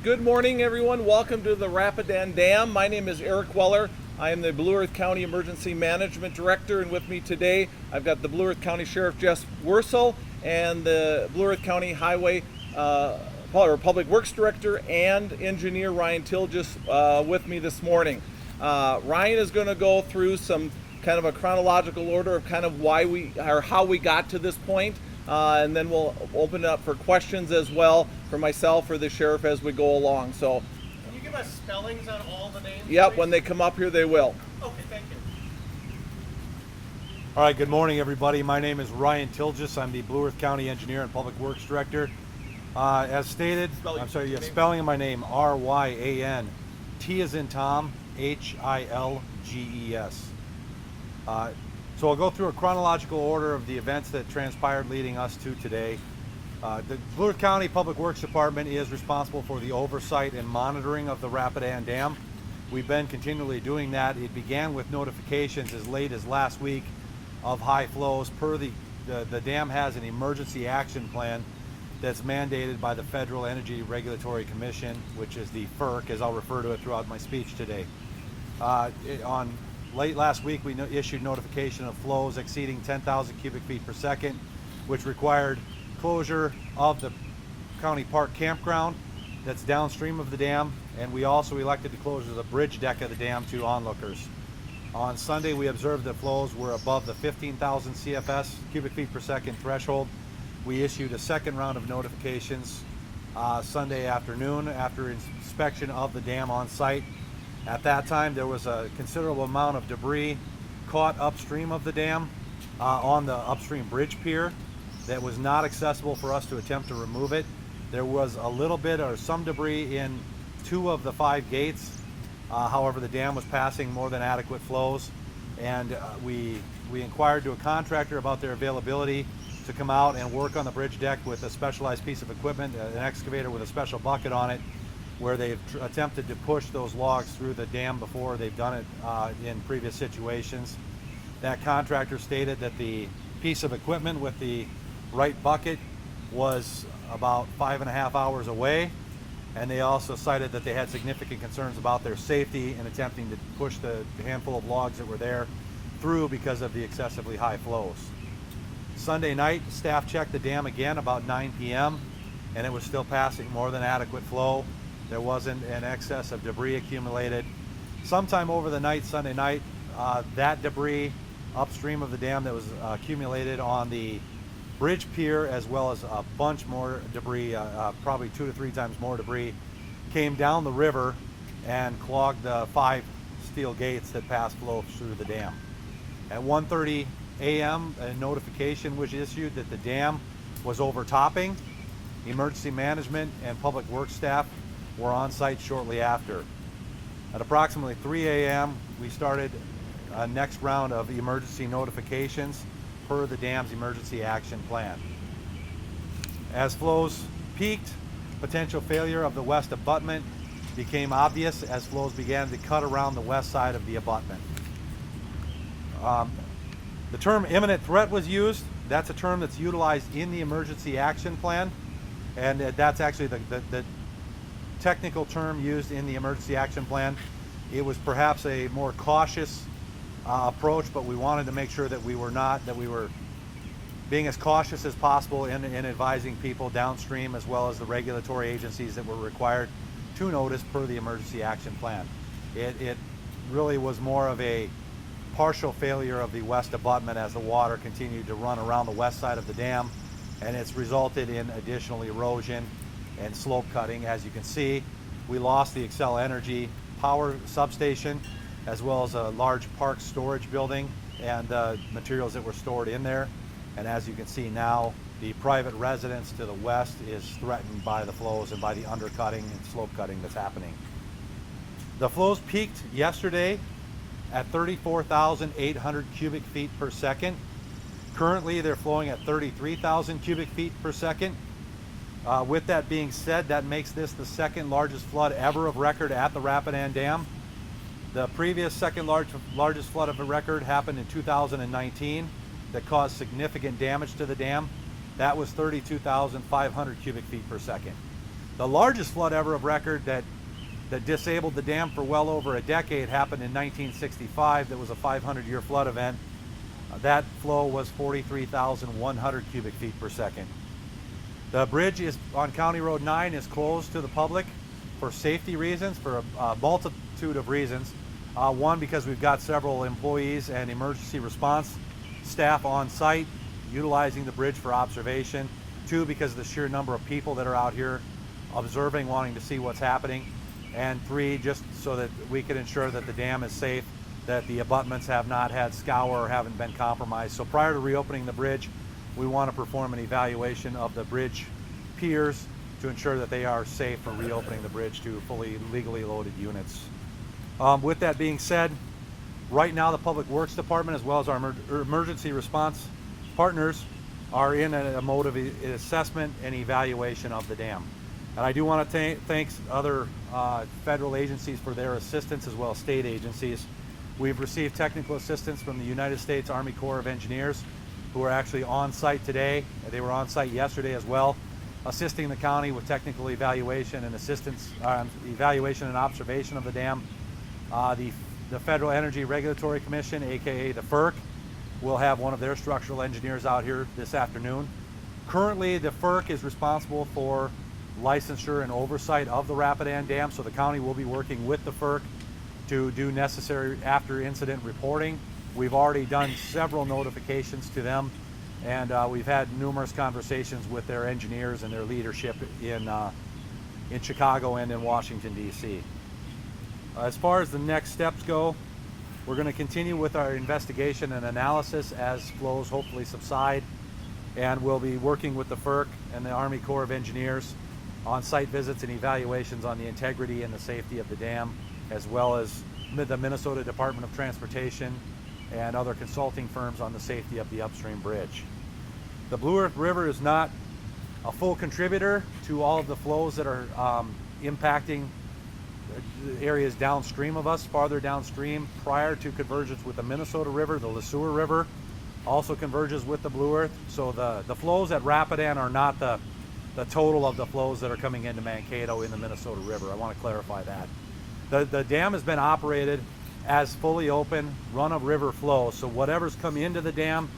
Good morning, everyone. Welcome to the Rapidan Dam. My name is Eric Weller. I am the Blue Earth County Emergency Management Director, and with me today I've got the Blue Earth County Sheriff Jess Wursel and the Blue Earth County Highway Public Works Director and Engineer Ryan Tilges with me this morning. Ryan is going to go through some kind of a chronological order of kind of how we got to this point. And then we'll open it up for questions as well for myself or the sheriff as we go along. So, can you give us spellings on all the names? Yep, please? when they come up here, they will. Okay, thank you. All right, good morning, everybody. My name is Ryan Tilges. I'm the Blue Earth County Engineer and Public Works Director. As stated, spelling of my name, R-Y-A-N, T as in Tom, H-I-L-G-E-S. So I'll go through a chronological order of the events that transpired leading us to today. The Blue Earth County Public Works Department is responsible for the oversight and monitoring of the Rapidan Dam. We've been continually doing that. It began with notifications as late as last week of high flows. The dam has an emergency action plan that's mandated by the Federal Energy Regulatory Commission, which is the FERC, as I'll refer to it throughout my speech today. On late last week, we issued notification of flows exceeding 10,000 cubic feet per second, which required closure of the county park campground that's downstream of the dam, and we also elected to close the bridge deck of the dam to onlookers. On Sunday, we observed that flows were above the 15,000 CFS cubic feet per second threshold. We issued a second round of notifications Sunday afternoon after inspection of the dam on site. At that time, there was a considerable amount of debris caught upstream of the dam on the upstream bridge pier that was not accessible for us to attempt to remove it. There was a little bit or some debris in 2 of the 5 gates. However, the dam was passing more than adequate flows, and we inquired to a contractor about their availability to come out and work on the bridge deck with a specialized piece of equipment, an excavator with a special bucket on it, where they've attempted to push those logs through the dam before. They've done it in previous situations. That contractor stated that the piece of equipment with the right bucket was about 5.5 hours away, and they also cited that they had significant concerns about their safety in attempting to push the handful of logs that were there through because of the excessively high flows. Sunday night, staff checked the dam again about 9 p.m. and it was still passing more than adequate flow. There wasn't an excess of debris accumulated. Sometime over the night, Sunday night, that debris upstream of the dam that was accumulated on the bridge pier, as well as a bunch more debris, probably 2 to 3 times more debris, came down the river and clogged the 5 steel gates that pass flow through the dam. At 1:30 a.m., a notification was issued that the dam was overtopping. Emergency management and public works staff were on site shortly after. At approximately 3 a.m., we started a next round of emergency notifications per the dam's emergency action plan. As flows peaked, potential failure of the west abutment became obvious as flows began to cut around the west side of the abutment. The term imminent threat was used. That's a term that's utilized in the emergency action plan, and that's actually the technical term used in the emergency action plan. It was perhaps a more cautious approach, but we wanted to make sure that we were being as cautious as possible in advising people downstream, as well as the regulatory agencies that were required to notice per the emergency action plan. It really was more of a partial failure of the west abutment as the water continued to run around the west side of the dam, and it's resulted in additional erosion and slope cutting. As you can see, we lost the Xcel Energy power substation, as well as a large park storage building and materials that were stored in there. And as you can see now, the private residence to the west is threatened by the flows and by the undercutting and slope cutting that's happening. The flows peaked yesterday at 34,800 cubic feet per second. Currently, they're flowing at 33,000 cubic feet per second. With that being said, that makes this the second largest flood ever of record at the Rapidan Dam. The previous second largest flood of a record happened in 2019 that caused significant damage to the dam. That was 32,500 cubic feet per second. The largest flood ever of record that disabled the dam for well over a decade happened in 1965. That was a 500-year flood event. That flow was 43,100 cubic feet per second. The bridge on County Road 9 is closed to the public for safety reasons, for a multitude of reasons. One, because we've got several employees and emergency response staff on site utilizing the bridge for observation. Two, because of the sheer number of people that are out here observing, wanting to see what's happening. And three, just so that we can ensure that the dam is safe, that the abutments have not had scour or haven't been compromised. So prior to reopening the bridge, we want to perform an evaluation of the bridge piers to ensure that they are safe for reopening the bridge to fully legally loaded units. With that being said, right now the Public Works Department as well as our emergency response partners are in a mode of assessment and evaluation of the dam. And I do want to thank other federal agencies for their assistance as well as state agencies. We've received technical assistance from the United States Army Corps of Engineers, who are actually on site today. They were on site yesterday as well, assisting the county with technical evaluation and evaluation and observation of the dam. The Federal Energy Regulatory Commission, aka the FERC, will have one of their structural engineers out here this afternoon. Currently, the FERC is responsible for licensure and oversight of the Rapidan Dam, so the county will be working with the FERC to do necessary after incident reporting. We've already done several notifications to them, and we've had numerous conversations with their engineers and their leadership in Chicago and in Washington, D.C. As far as the next steps go, we're going to continue with our investigation and analysis as flows hopefully subside, and we'll be working with the FERC and the Army Corps of Engineers on site visits and evaluations on the integrity and the safety of the dam, as well as the Minnesota Department of Transportation and other consulting firms on the safety of the upstream bridge. The Blue Earth River is not a full contributor to all of the flows that are impacting areas downstream of us, farther downstream. Prior to convergence with the Minnesota River, the Le Sueur River also converges with the Blue Earth. So the flows at Rapidan are not the total of the flows that are coming into Mankato in the Minnesota River. I want to clarify that. The dam has been operated as fully open run-of-river flow, so whatever's come into the dam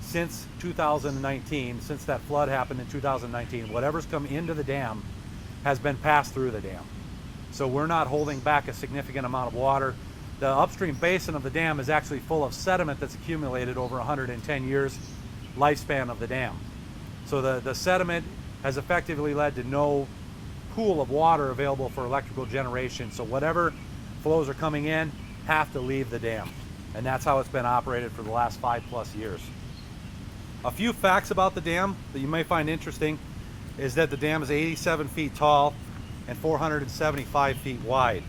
since 2019, since that flood happened in 2019, whatever's come into the dam has been passed through the dam. So we're not holding back a significant amount of water. The upstream basin of the dam is actually full of sediment that's accumulated over 110 years lifespan of the dam. So the sediment has effectively led to no pool of water available for electrical generation. So whatever flows are coming in have to leave the dam. And that's how it's been operated for the last 5+ years. A few facts about the dam that you may find interesting is that the dam is 87 feet tall and 475 feet wide.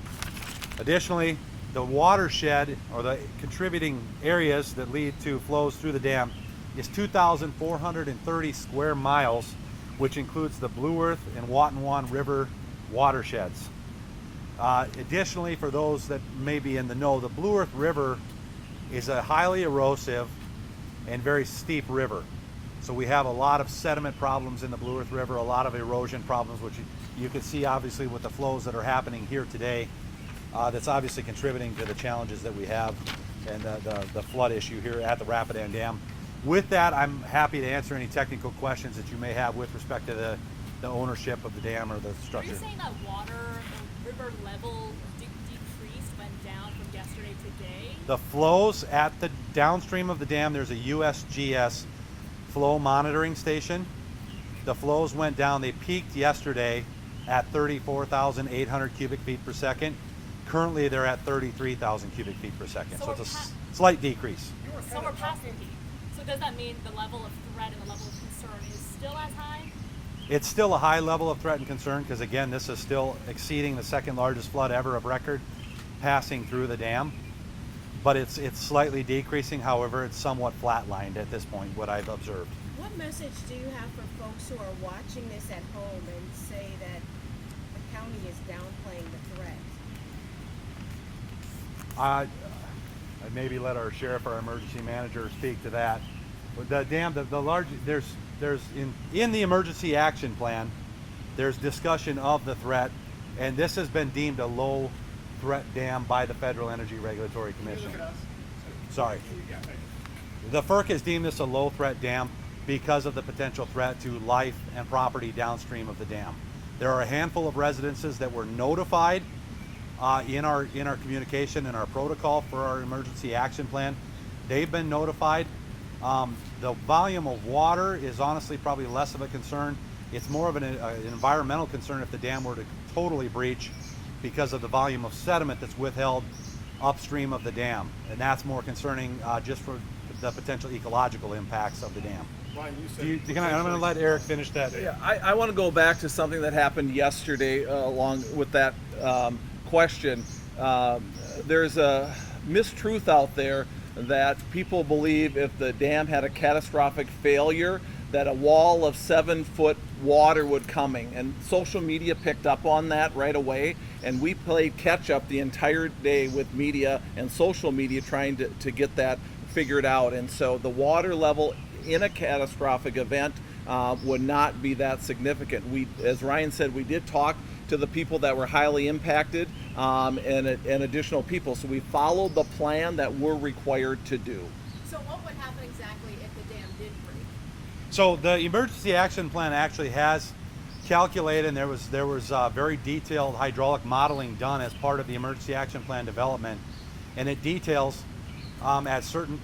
Additionally, the watershed, or the contributing areas that lead to flows through the dam, is 2,430 square miles, which includes the Blue Earth and Watonwan River watersheds. Additionally, for those that may be in the know, the Blue Earth River is a highly erosive and very steep river. So we have a lot of sediment problems in the Blue Earth River, a lot of erosion problems, which you can see obviously with the flows that are happening here today. That's obviously contributing to the challenges that we have and the flood issue here at the Rapidan Dam. With that, I'm happy to answer any technical questions that you may have with respect to the ownership of the dam or the structure. Are you saying that water or river level decreased, went down from yesterday to today? The flows at the downstream of the dam, there's a USGS flow monitoring station. The flows went down. They peaked yesterday at 34,800 cubic feet per second. Currently, they're at 33,000 cubic feet per second. So it's a slight decrease. So we're past the peak. So does that mean the level of threat and the level of concern is still as high? It's still a high level of threat and concern because, again, this is still exceeding the second largest flood ever of record passing through the dam. But it's slightly decreasing. However, it's somewhat flatlined at this point, what I've observed. What message do you have for folks who are watching this at home and say that the county is downplaying the threat? I'd maybe let our sheriff or our emergency manager speak to that. But the dam, the large, there's in the emergency action plan, there's discussion of the threat, and this has been deemed a low threat dam by the Federal Energy Regulatory Commission. Sorry. The FERC has deemed this a low threat dam because of the potential threat to life and property downstream of the dam. There are a handful of residences that were notified in our communication and our protocol for our emergency action plan. They've been notified. The volume of water is honestly probably less of a concern. It's more of an environmental concern if the dam were to totally breach because of the volume of sediment that's withheld upstream of the dam. And that's more concerning just for the potential ecological impacts of the dam. Ryan, you said I'm going to let Eric finish that. Yeah, I want to go back to something that happened yesterday along with that question. There's a mistruth out there that people believe if the dam had a catastrophic failure that a wall of 7-foot water would coming, and social media picked up on that right away, and we played catch up the entire day with media and social media trying to get that figured out. And so the water level in a catastrophic event would not be that significant. We, as Ryan said, we did talk to the people that were highly impacted and additional people. So we followed the plan that we're required to do. So what would happen exactly if the dam did break? So the emergency action plan actually has calculated, and there was very detailed hydraulic modeling done as part of the emergency action plan development, and it details at certain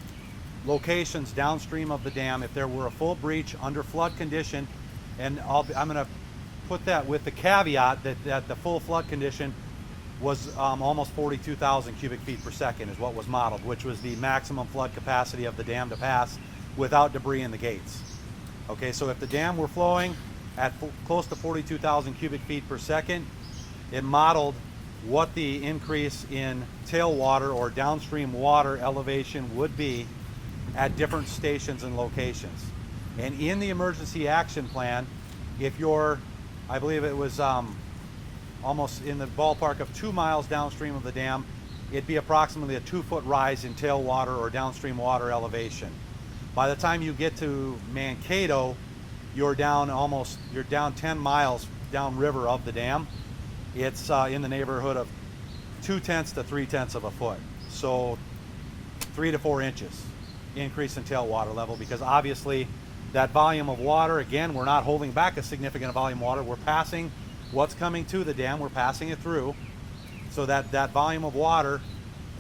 locations downstream of the dam if there were a full breach under flood condition, and I'm going to put that with the caveat that the full flood condition was almost 42,000 cubic feet per second is what was modeled, which was the maximum flood capacity of the dam to pass without debris in the gates. Okay, so if the dam were flowing at close to 42,000 cubic feet per second, it modeled what the increase in tailwater or downstream water elevation would be at different stations and locations. And in the emergency action plan, if you're, I believe it was almost in the ballpark of 2 miles downstream of the dam, it'd be approximately a 2-foot rise in tailwater or downstream water elevation. By the time you get to Mankato, you're down 10 miles downriver of the dam. It's in the neighborhood of 0.2 to 0.3 of a foot. So 3 to 4 inches increase in tailwater level, because obviously that volume of water, again, we're not holding back a significant volume of water. We're passing what's coming to the dam, we're passing it through, so that volume of water,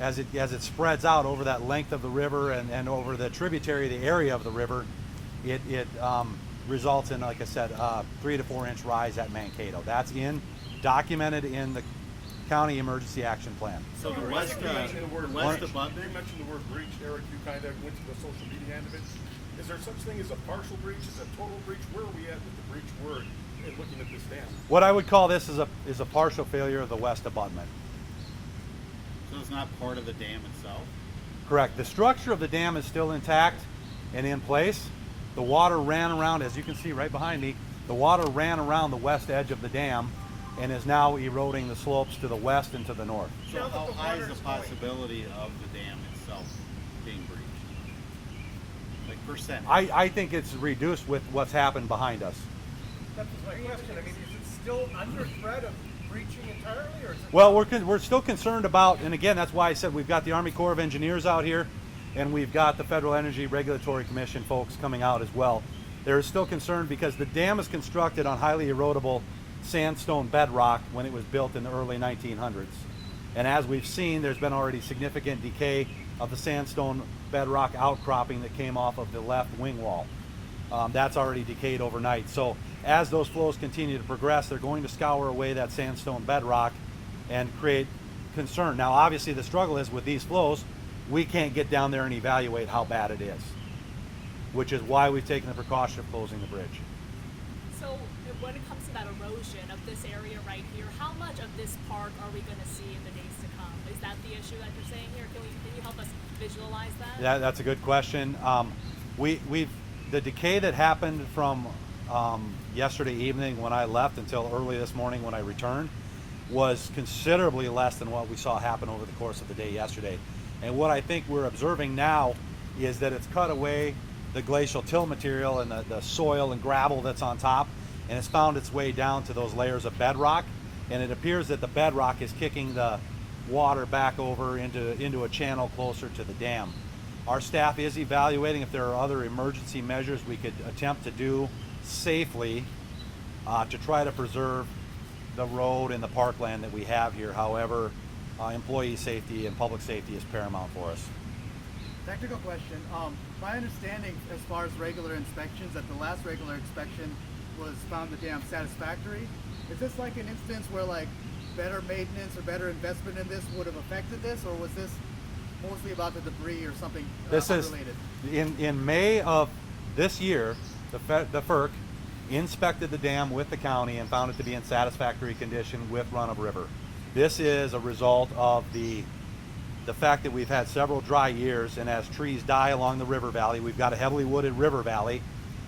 as it spreads out over that length of the river and over the tributary, the area of the river, it results in, like I said, 3 to 4 inch rise at Mankato. That's documented in the county emergency action plan. So the west abutment. You mentioned the word breach, Eric. You kind of went to the social media end of it. Is there such thing as a partial breach? Is a total breach? Where are we at with the breach word in looking at this dam? What I would call this is a partial failure of the west abutment. So it's not part of the dam itself? Correct. The structure of the dam is still intact and in place. The water ran around, as you can see right behind me, the water ran around the west edge of the dam and is now eroding the slopes to the west and to the north. So how high is the possibility of the dam itself being breached? Like percentage? I think it's reduced with what's happened behind us. That was my question. I mean, is it still under threat of breaching entirely, or is it? Well, we're still concerned about, and again, that's why I said we've got the Army Corps of Engineers out here, and we've got the Federal Energy Regulatory Commission folks coming out as well. They're still concerned because the dam is constructed on highly erodible sandstone bedrock when it was built in the early 1900s. And as we've seen, there's been already significant decay of the sandstone bedrock outcropping that came off of the left wing wall. That's already decayed overnight. So as those flows continue to progress, they're going to scour away that sandstone bedrock and create concern. Now, obviously, the struggle is with these flows, we can't get down there and evaluate how bad it is, which is why we've taken the precaution of closing the bridge. So when it comes to that erosion of this area right here, how much of this park are we going to see in the days to come? Is that the issue that you're saying here? Can you help us visualize that? Yeah, that's a good question. The decay that happened from yesterday evening when I left until early this morning when I returned was considerably less than what we saw happen over the course of the day yesterday. And what I think we're observing now is that it's cut away the glacial till material and the soil and gravel that's on top, and it's found its way down to those layers of bedrock, and it appears that the bedrock is kicking the water back over into a channel closer to the dam. Our staff is evaluating if there are other emergency measures we could attempt to do safely to try to preserve the road and the parkland that we have here. However, employee safety and public safety is paramount for us. Technical question. My understanding as far as regular inspections, that the last regular inspection was found the dam satisfactory. Is this like an instance where like better maintenance or better investment in this would have affected this, or was this mostly about the debris or something unrelated? In May of this year, the FERC inspected the dam with the county and found it to be in satisfactory condition with run-of-river. This is a result of the fact that we've had several dry years, and as trees die along the river valley, we've got a heavily wooded river valley,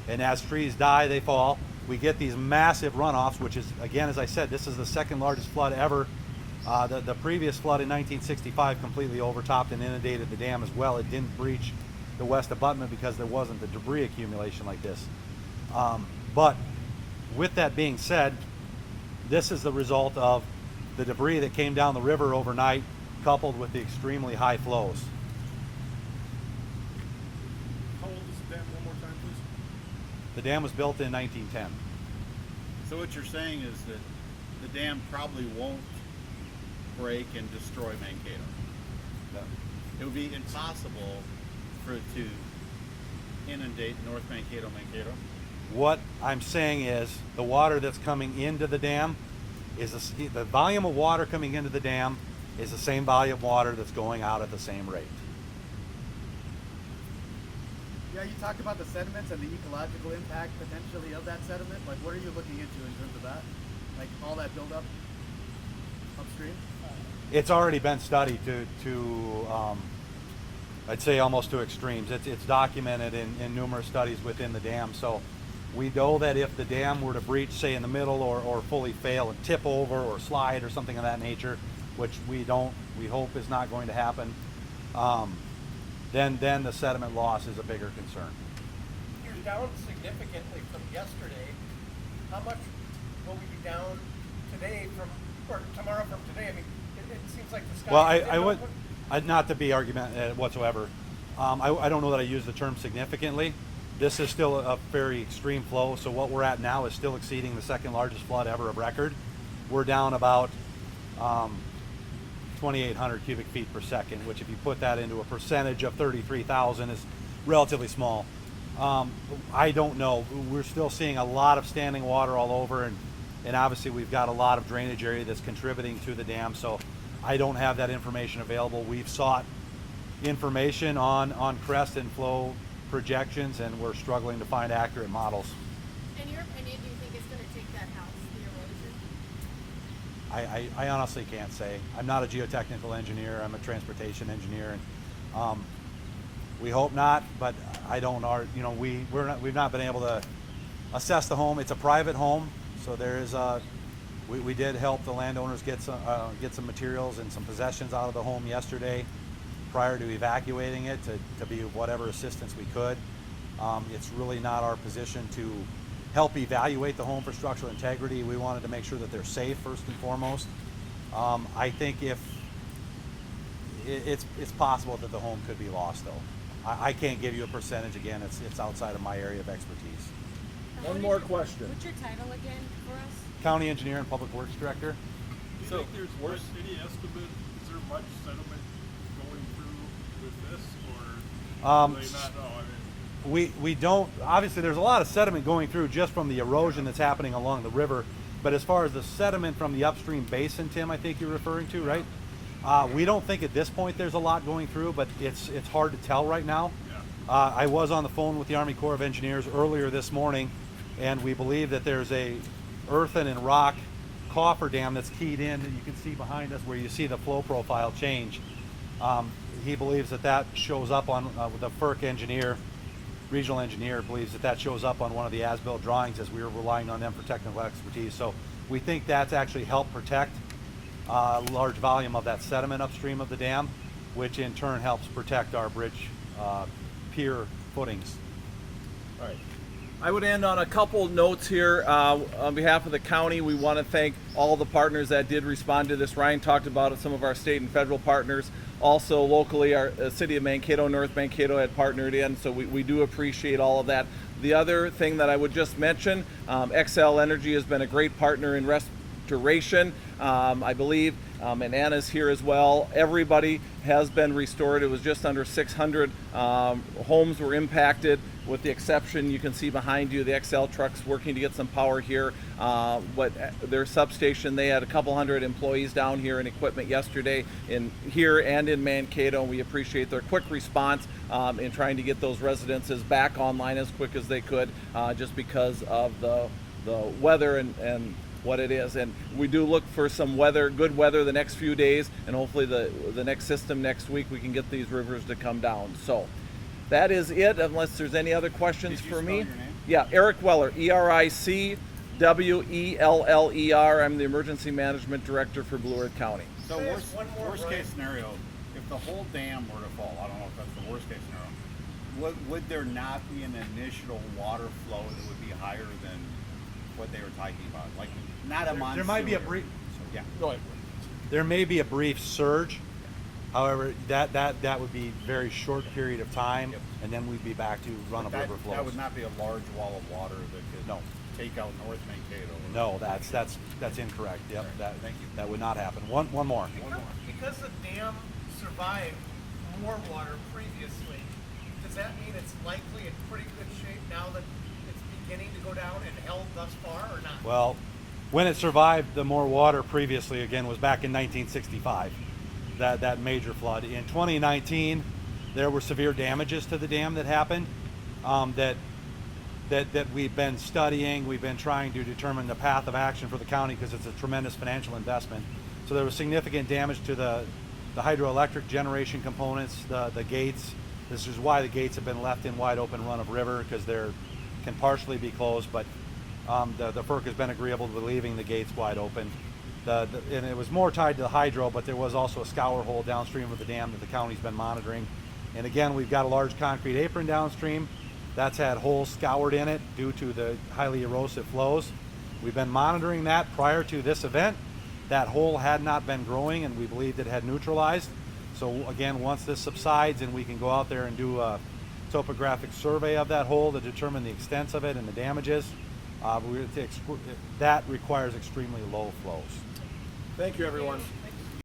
and as trees die, they fall. We get these massive runoffs, which is, again, as I said, this is the second largest flood ever. The previous flood in 1965 completely overtopped and inundated the dam as well. It didn't breach the west abutment because there wasn't the debris accumulation like this. But with that being said, this is the result of the debris that came down the river overnight, coupled with the extremely high flows. How old is the dam, one more time, please? The dam was built in 1910. So what you're saying is that the dam probably won't break and destroy Mankato. It would be impossible for it to inundate North Mankato, Mankato. What I'm saying is the water that's coming into the dam is the volume of water coming into the dam is the same volume of water that's going out at the same rate. Yeah, you talked about the sediments and the ecological impact potentially of that sediment. Like, what are you looking into in terms of that? Like all that buildup upstream? It's already been studied to I'd say almost to extremes. It's documented in numerous studies within the dam. So we know that if the dam were to breach, say in the middle, or fully fail and tip over or slide or something of that nature, which we hope is not going to happen, then the sediment loss is a bigger concern. You're down significantly from yesterday. How much will we be down today or tomorrow from today? I mean, it seems like the sky. Well, I would, not to be argumentative whatsoever. I don't know that I use the term significantly. This is still a very extreme flow, so what we're at now is still exceeding the second largest flood ever of record. We're down about 2,800 cubic feet per second, which if you put that into a percentage of 33,000 is relatively small. I don't know. We're still seeing a lot of standing water all over, and obviously we've got a lot of drainage area that's contributing to the dam, so I don't have that information available. We've sought information on crest and flow projections, and we're struggling to find accurate models. In your opinion, do you think it's going to take that house, the erosion? I honestly can't say. I'm not a geotechnical engineer. I'm a transportation engineer, and we hope not. But I don't. We've not been able to assess the home. It's a private home, so there is a. We did help the landowners get some materials and some possessions out of the home yesterday, prior to evacuating it to be of whatever assistance we could. It's really not our position to help evaluate the home for structural integrity. We wanted to make sure that they're safe first and foremost. I think if it's possible that the home could be lost, though. I can't give you a percentage. Again, it's outside of my area of expertise. One more question. What's your title again for us? County Engineer and Public Works Director. Do you think there's any estimate, is there much sediment going through with this, or do they not know? I mean, We don't, obviously there's a lot of sediment going through just from the erosion that's happening along the river, but as far as the sediment from the upstream basin, Tim, I think you're referring to, right? We don't think at this point there's a lot going through, but it's hard to tell right now. yeah. I was on the phone with the Army Corps of Engineers earlier this morning, and we believe that there's a earthen and rock coffer dam that's keyed in, and you can see behind us where you see the flow profile change. He believes that shows up on the FERC engineer, regional engineer believes that shows up on one of the as-built drawings, as we were relying on them for technical expertise. So we think that's actually helped protect a large volume of that sediment upstream of the dam, which in turn helps protect our bridge pier footings. All right. I would end on a couple notes here. On behalf of the county, we want to thank all the partners that did respond to this. Ryan talked about it, some of our state and federal partners. Also locally, our city of Mankato, North Mankato had partnered in, so we do appreciate all of that. The other thing that I would just mention, XL Energy has been a great partner in restoration, I believe, and Anna's here as well. Everybody has been restored. It was just under 600 homes were impacted, with the exception you can see behind you, the XL trucks working to get some power here. But their substation, they had a couple hundred employees down here and equipment yesterday in here and in Mankato. We appreciate their quick response in trying to get those residences back online as quick as they could, just because of the weather and what it is. And we do look for some weather, good weather the next few days, and hopefully the next system next week we can get these rivers to come down. So that is it, unless there's any other questions for me. Your name? Yeah, Eric Weller, ERICWELLER. I'm the Emergency Management Director for Blue Earth County. So Can I ask one more, worst Brian? case scenario, if the whole dam were to fall, I don't know if that's the worst case scenario, would there not be an initial water flow that would be higher than what they were talking about? Like, not a monsoon. There might be a brief. Yeah. Go ahead. There may be a brief surge. However, that would be very short period of time, and then we'd be back to run-of-river flows. That would not be a large wall of water that could No. take out North Mankato. No, that's incorrect. Yep, Thank you. that would not happen. One more. Because the dam survived more water previously, does that mean it's likely in pretty good shape now that it's beginning to go down and held thus far, or not? Well, when it survived the more water previously, again, was back in 1965, that major flood. In 2019, there were severe damages to the dam that happened, that we've been studying. We've been trying to determine the path of action for the county, because it's a tremendous financial investment. So there was significant damage to the hydroelectric generation components, the gates. This is why the gates have been left in wide open run of river, because they're can partially be closed, but the FERC has been agreeable to leaving the gates wide open. And it was more tied to the hydro, but there was also a scour hole downstream of the dam that the county's been monitoring. And again, we've got a large concrete apron downstream that's had holes scoured in it due to the highly erosive flows. We've been monitoring that prior to this event. That hole had not been growing, and we believed it had neutralized. So again, once this subsides and we can go out there and do a topographic survey of that hole to determine the extent of it and the damages, that requires extremely low flows. Thank you, everyone. Thank